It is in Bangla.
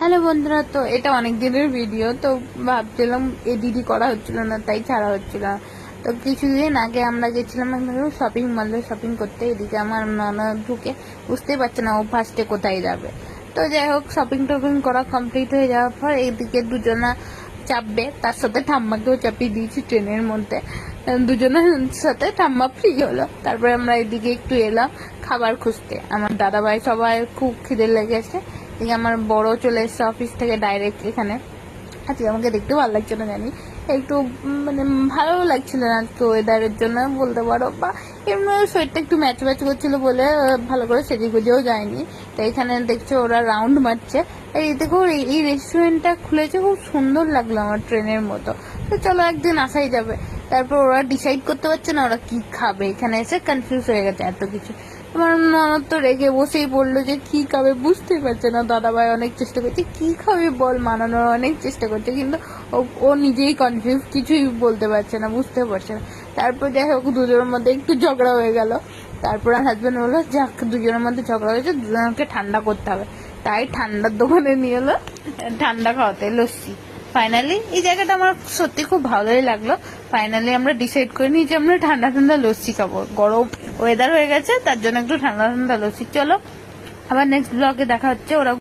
হ্যালো বন্ধুরা, তো এটা অনেক দিনের ভিডিও। তো ভাবছিলাম এডিটই করা হচ্ছিল না, তাই ছাড়া হচ্ছিল না। তো কিছুদিন আগে আমরা গেছিলাম শপিং মলে শপিং করতে। এদিকে আমার ননদ ঢুকে বুঝতেই পারছে না ও ফার্স্টে কোথায় যাবে। তো যাই হোক, শপিং টপিং করা কমপ্লিট হয়ে যাওয়ার পর এইদিকে দুজনা চাপবে, তার সাথে ঠাম্মাকেও চাপিয়ে দিয়েছি ট্রেনের মধ্যে। দুজনের সাথে ঠাম্মা ফ্রি হলো। তারপরে আমরা এদিকে একটু এলাম খাবার খুঁজতে। আমার দাদাভাই সবাই খুব খিদে লেগেছে। এদিকে আমার বড় চলে এসছে অফিস থেকে ডাইরেক্ট এখানে। আজকে আমাকে দেখতে ভালো লাগছে না, জানি একটু মানে ভালো লাগছিল না আজকে ওয়েদারের জন্য বলতে পারো, বা এমনি শরীরটা একটু ম্যাচ ম্যাচ করছিল বলে ভালো করে সেজে গুজেও যায়নি। তো এখানে দেখছো ওরা রাউন্ড মারছে। এই দেখো এই রেস্টুরেন্টটা খুলেছে, খুব সুন্দর লাগলো আমার ট্রেনের মতো। তো চলো একদিন আসাই যাবে। তারপর ওরা ডিসাইড করতে পারছে না ওরা কি খাবে, এখানে এসে কনফিউজ হয়ে গেছে এত কিছু। আমার ননদ তো রেগে বসেই বললো যে কি খাবে বুঝতেই পারছে না। দাদাভাই অনেক চেষ্টা করছে কি খাবে বল, মানানোর অনেক চেষ্টা করছে, কিন্তু ও নিজেই কনফিউজ, কিছুই বলতে পারছে না, বুঝতে পারছে না। তারপর যাই হোক দুজনের মধ্যে একটু ঝগড়া হয়ে গেল। তারপর আমার হাজব্যান্ড বললো যাক, দুজনের মধ্যে ঝগড়া হয়েছে, দুজনকে ঠান্ডা করতে হবে। তাই ঠান্ডার দোকানে নিয়ে এলো ঠান্ডা খাওয়াতে, লস্যি। ফাইনালি এই জায়গাটা আমার সত্যি খুব ভালোই লাগলো। ফাইনালি আমরা ডিসাইড করে নিই যে আমরা ঠান্ডা ঠান্ডা লস্যি খাবো। গরম ওয়েদার হয়ে গেছে, তার জন্য একটু ঠান্ডা ঠান্ডা লস্যি। চলো আবার নেক্সট ব্লগে দেখা হচ্ছে। ওরা